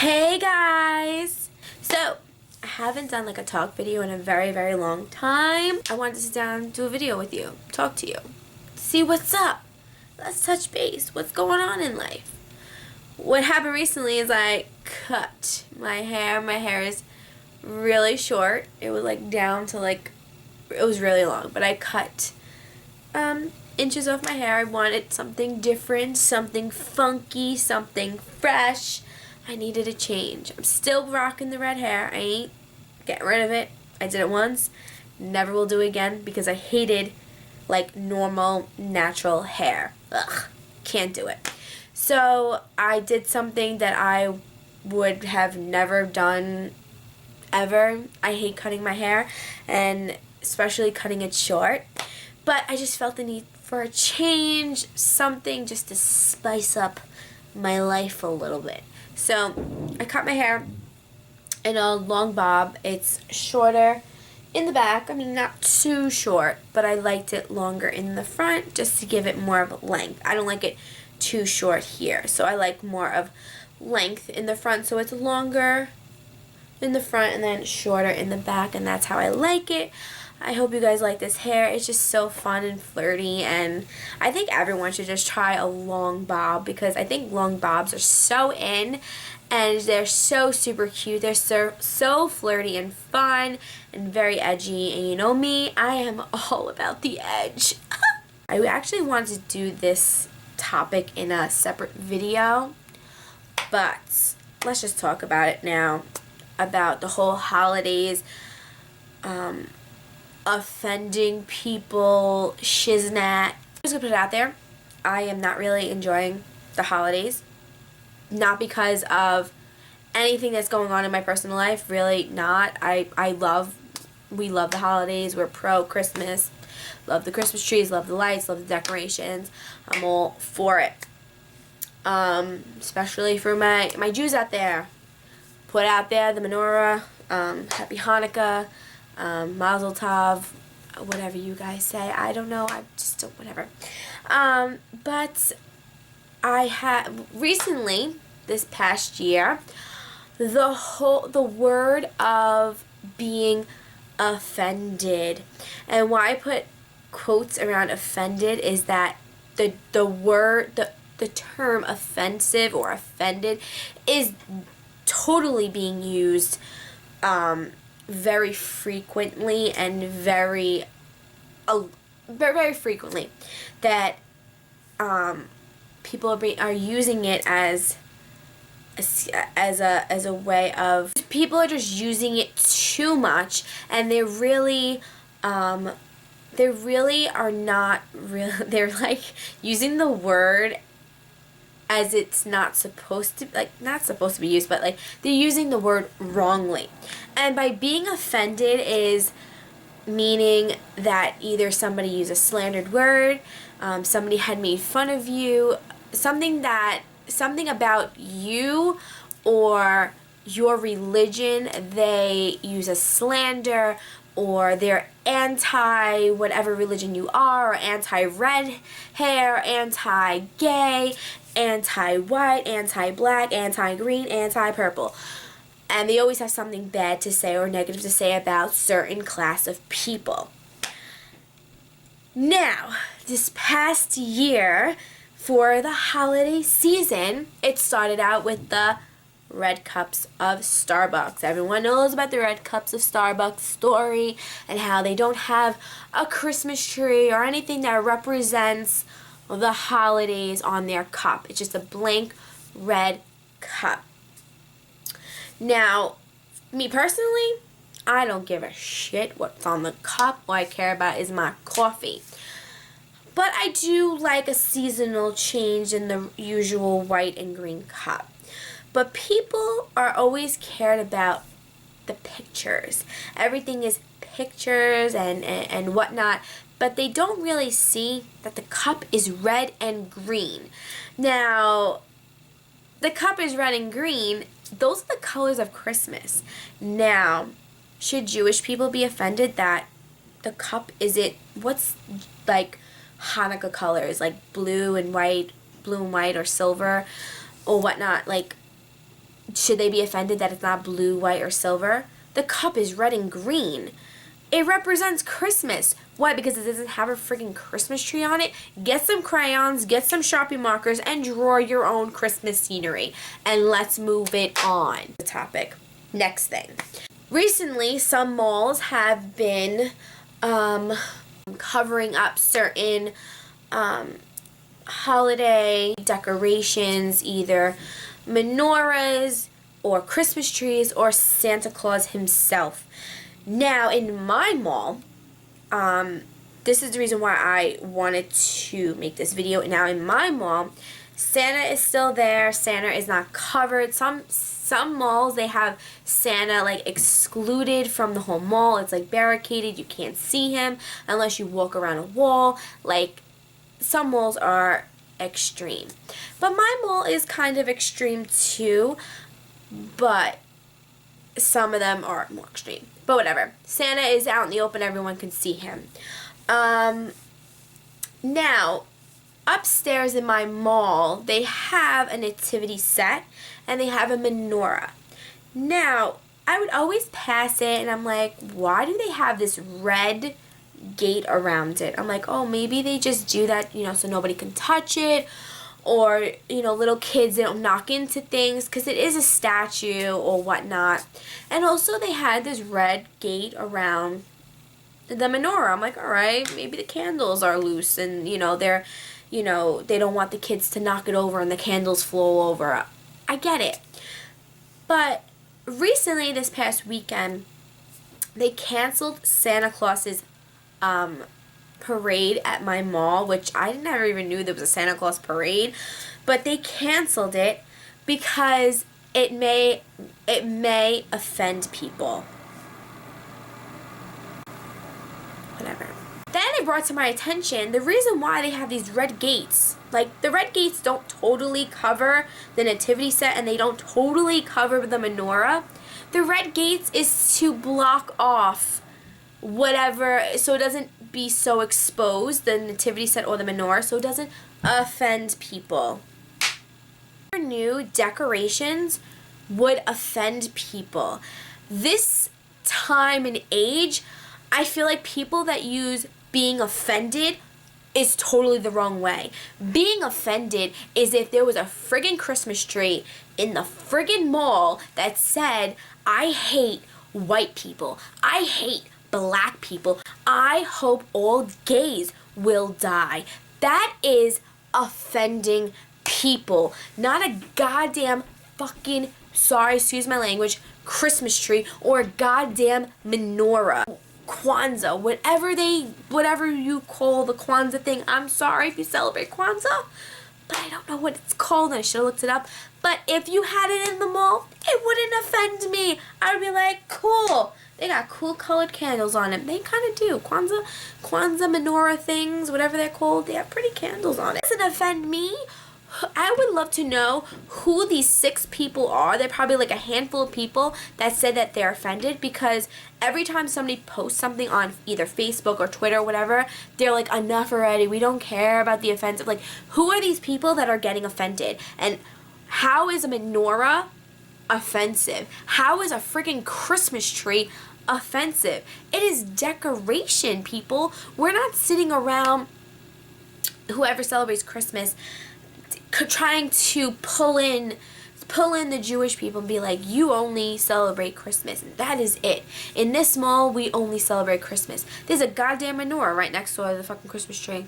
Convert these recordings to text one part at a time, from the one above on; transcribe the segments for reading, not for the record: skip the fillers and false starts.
Hey guys! So, I haven't done like a talk video in a very long time. I wanted to sit down and do a video with you, talk to you, see what's up. Let's touch base. What's going on in life? What happened recently is I cut my hair. My hair is really short. It was like down to like, it was really long, but I cut inches off my hair. I wanted something different, something funky, something fresh. I needed a change. I'm still rocking the red hair. I ain't getting rid of it. I did it once. Never will do it again because I hated like normal natural hair. Ugh, can't do it. So I did something that I would have never done ever. I hate cutting my hair, and especially cutting it short. But I just felt the need for a change, something just to spice up my life a little bit. So I cut my hair in a long bob. It's shorter in the back. I mean, not too short, but I liked it longer in the front just to give it more of a length. I don't like it too short here, so I like more of length in the front, so it's longer in the front and then shorter in the back, and that's how I like it. I hope you guys like this hair. It's just so fun and flirty, and I think everyone should just try a long bob because I think long bobs are so in and they're so super cute. They're so flirty and fun and very edgy, and you know me, I am all about the edge. I actually wanted to do this topic in a separate video, but let's just talk about it now, about the whole holidays, offending people, shiznat. I'm just gonna put it out there. I am not really enjoying the holidays. Not because of anything that's going on in my personal life. Really not. We love the holidays. We're pro Christmas. Love the Christmas trees. Love the lights. Love the decorations. I'm all for it. Especially for my Jews out there. Put out there the menorah. Happy Hanukkah. Mazel Tov, whatever you guys say. I don't know. I just don't, whatever. But I had recently, this past year, the word of being offended, and why I put quotes around offended is that the term offensive or offended is totally being used very frequently, and very frequently, that people are using it as a way of, people are just using it too much, and they really are not real. They're like using the word as it's not supposed to, like, not supposed to be used, but like they're using the word wrongly. And by being offended is meaning that either somebody used a slandered word, somebody had made fun of you, something about you or your religion, they use a slander, or they're anti whatever religion you are, or anti-red hair, anti-gay, anti-white, anti-black, anti-green, anti-purple. And they always have something bad to say or negative to say about certain class of people. Now, this past year, for the holiday season, it started out with the red cups of Starbucks. Everyone knows about the red cups of Starbucks story and how they don't have a Christmas tree or anything that represents the holidays on their cup. It's just a blank red cup. Now, me personally, I don't give a shit what's on the cup. All I care about is my coffee. But I do like a seasonal change in the usual white and green cup. But people are always cared about the pictures. Everything is pictures and whatnot. But they don't really see that the cup is red and green. Now, the cup is red and green. Those are the colors of Christmas. Now, should Jewish people be offended that the cup isn't, what's like Hanukkah colors, like blue and white or silver or whatnot? Like, should they be offended that it's not blue, white, or silver? The cup is red and green. It represents Christmas. Why? Because it doesn't have a freaking Christmas tree on it? Get some crayons, get some Sharpie markers, and draw your own Christmas scenery. And let's move it on. The topic. Next thing. Recently, some malls have been covering up certain holiday decorations, either menorahs or Christmas trees or Santa Claus himself. Now, in my mall, this is the reason why I wanted to make this video. Now, in my mall, Santa is still there. Santa is not covered. Some malls, they have Santa like excluded from the whole mall. It's like barricaded. You can't see him unless you walk around a wall. Like, some malls are extreme. But my mall is kind of extreme too, but some of them are more extreme. But whatever. Santa is out in the open. Everyone can see him. Now, upstairs in my mall, they have a nativity set and they have a menorah. Now, I would always pass it and I'm like, why do they have this red gate around it? I'm like, oh, maybe they just do that, you know, so nobody can touch it, or, you know, little kids, they don't knock into things because it is a statue or whatnot. And also they had this red gate around the menorah. I'm like, all right, maybe the candles are loose and, you know, they're, you know, they don't want the kids to knock it over and the candles flow over. I get it. But recently, this past weekend, they canceled Santa Claus's parade at my mall, which I never even knew there was a Santa Claus parade, but they canceled it because it may offend people. Whatever. Then it brought to my attention the reason why they have these red gates. Like, the red gates don't totally cover the nativity set and they don't totally cover the menorah. The red gates is to block off whatever, so it doesn't be so exposed, the nativity set or the menorah, so it doesn't offend people. New decorations would offend people. This time and age, I feel like people that use being offended is totally the wrong way. Being offended is if there was a friggin' Christmas tree in the friggin' mall that said, I hate white people, I hate black people, I hope all gays will die. That is offending people, not a goddamn fucking, sorry, excuse my language, Christmas tree or a goddamn menorah. Kwanzaa, whatever you call the Kwanzaa thing. I'm sorry if you celebrate Kwanzaa, but I don't know what it's called and I should have looked it up. But if you had it in the mall, it wouldn't offend me. I would be like, cool. They got cool colored candles on them. They kind of do. Kwanzaa menorah things, whatever they're called, they have pretty candles on it. It doesn't offend me. I would love to know who these 6 people are. They're probably like a handful of people that said that they're offended, because every time somebody posts something on either Facebook or Twitter or whatever, they're like, enough already. We don't care about the offensive. Like, who are these people that are getting offended? And how is a menorah offensive? How is a freaking Christmas tree offensive? It is decoration, people. We're not sitting around, whoever celebrates Christmas, trying to pull in the Jewish people and be like, you only celebrate Christmas, and that is it. In this mall, we only celebrate Christmas. There's a goddamn menorah right next to the fucking Christmas tree.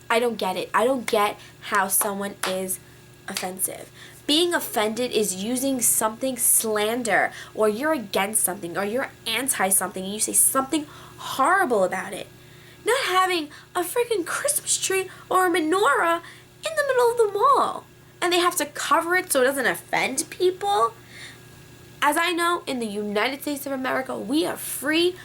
I don't get it. I don't get how someone is offensive. Being offended is using something slander, or you're against something, or you're anti something, and you say something horrible about it. Not having a freaking Christmas tree or a menorah in the middle of the mall, and they have to cover it so it doesn't offend people. As I know, in the United States of America, we are free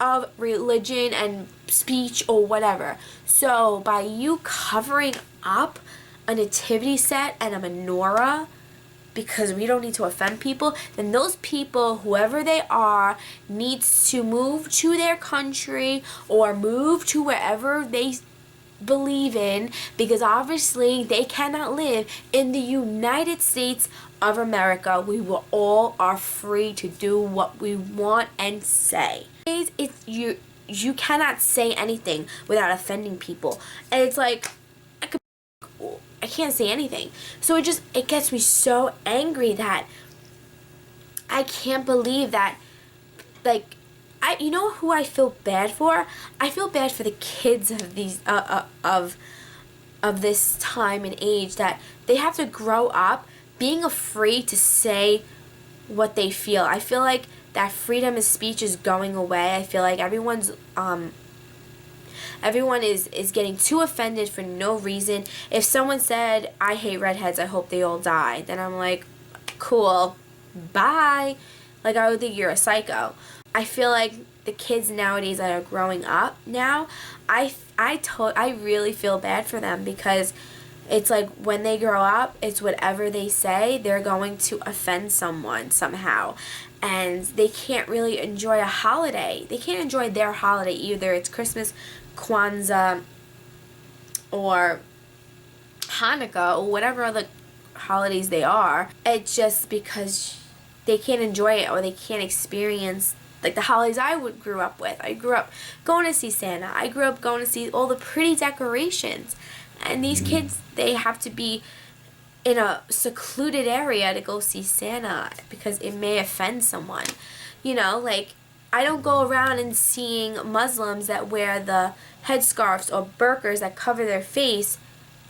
of religion and speech or whatever. So by you covering up a nativity set and a menorah because we don't need to offend people, then those people, whoever they are, needs to move to their country or move to wherever they believe in, because obviously they cannot live in the United States of America, we will all are free to do what we want and say. It's you cannot say anything without offending people. And it's like, I can't say anything. So it gets me so angry that I can't believe that, like, you know who I feel bad for? I feel bad for the kids of these of this time and age, that they have to grow up being afraid to say what they feel. I feel like that freedom of speech is going away. I feel like everyone is getting too offended for no reason. If someone said, I hate redheads, I hope they all die, then I'm like, cool, bye. Like, I would think you're a psycho. I feel like the kids nowadays that are growing up now, I really feel bad for them, because it's like when they grow up, it's whatever they say, they're going to offend someone somehow. And they can't really enjoy a holiday. They can't enjoy their holiday either. It's Christmas, Kwanzaa, or Hanukkah, or whatever other holidays they are. It's just because they can't enjoy it, or they can't experience like the holidays I grew up with. I grew up going to see Santa. I grew up going to see all the pretty decorations. And these kids, they have to be in a secluded area to go see Santa because it may offend someone. You know, like, I don't go around and seeing Muslims that wear the headscarves or burqas that cover their face.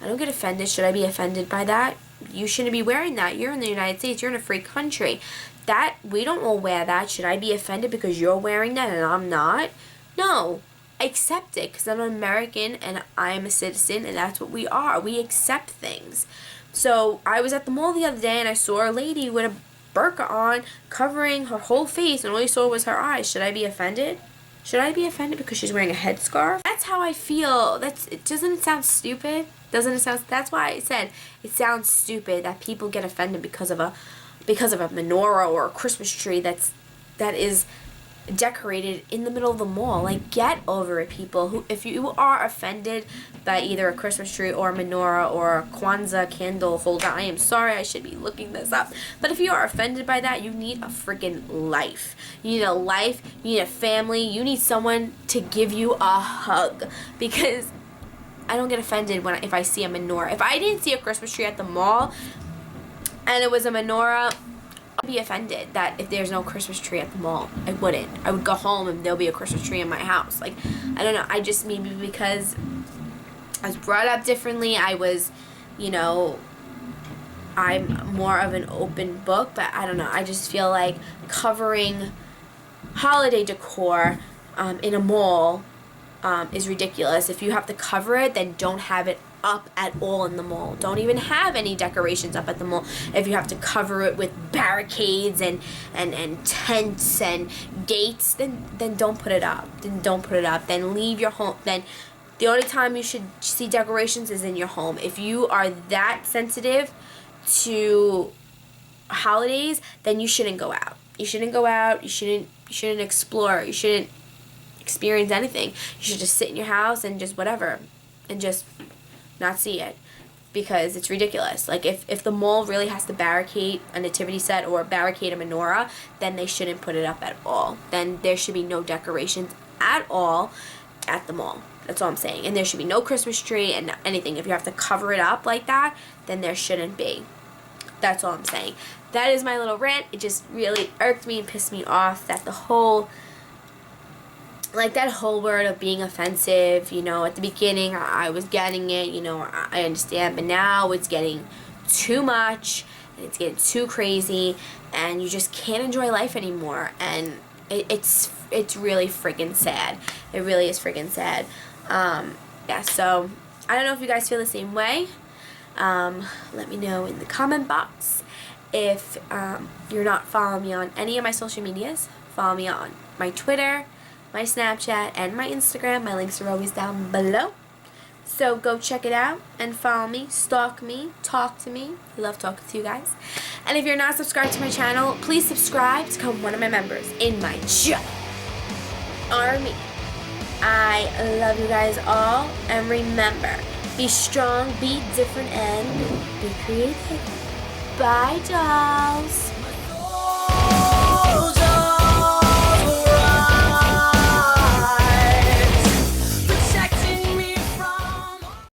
I don't get offended. Should I be offended by that? You shouldn't be wearing that. You're in the United States. You're in a free country. That, we don't all wear that. Should I be offended because you're wearing that and I'm not? No. I accept it because I'm an American and I'm a citizen, and that's what we are. We accept things. So I was at the mall the other day and I saw a lady with a burqa on covering her whole face, and all you saw was her eyes. Should I be offended? Should I be offended because she's wearing a headscarf? That's how I feel. Doesn't it sound stupid? Doesn't it sound? That's why I said it sounds stupid that people get offended because of a menorah or a Christmas tree that is decorated in the middle of the mall. Like, get over it, people. If you are offended by either a Christmas tree or a menorah or a Kwanzaa candle holder, I am sorry, I should be looking this up. But if you are offended by that, you need a freaking life. You need a life, you need a family, you need someone to give you a hug. Because I don't get offended if I see a menorah. If I didn't see a Christmas tree at the mall and it was a menorah, I'd be offended that if there's no Christmas tree at the mall. I wouldn't. I would go home and there'll be a Christmas tree in my house. Like, I don't know. I just, maybe because I was brought up differently, I was, I'm more of an open book, but I don't know. I just feel like covering holiday decor in a mall is ridiculous. If you have to cover it, then don't have it up at all in the mall. Don't even have any decorations up at the mall. If you have to cover it with barricades and tents and gates, then don't put it up. Then leave your home. Then the only time you should see decorations is in your home. If you are that sensitive to holidays, then you shouldn't go out. You shouldn't go out. You shouldn't explore. You shouldn't experience anything. You should just sit in your house and just whatever, and just not see it, because it's ridiculous. Like, if the mall really has to barricade a nativity set or barricade a menorah, then they shouldn't put it up at all. Then there should be no decorations at all at the mall. That's all I'm saying. And there should be no Christmas tree and anything. If you have to cover it up like that, then there shouldn't be. That's all I'm saying. That is my little rant. It just really irked me and pissed me off that the whole, like, that whole word of being offensive, at the beginning I was getting it, I understand, but now it's getting too much, and it's getting too crazy, and you just can't enjoy life anymore, and it's really freaking sad. It really is freaking sad. Yeah, so I don't know if you guys feel the same way. Let me know in the comment box. If you're not following me on any of my social medias, follow me on my Twitter, my Snapchat, and my Instagram. My links are always down below. So go check it out and follow me, stalk me, talk to me. I love talking to you guys. And if you're not subscribed to my channel, please subscribe to become one of my members in my army. I love you guys all. And remember, be strong, be different, and be creative. Bye, dolls.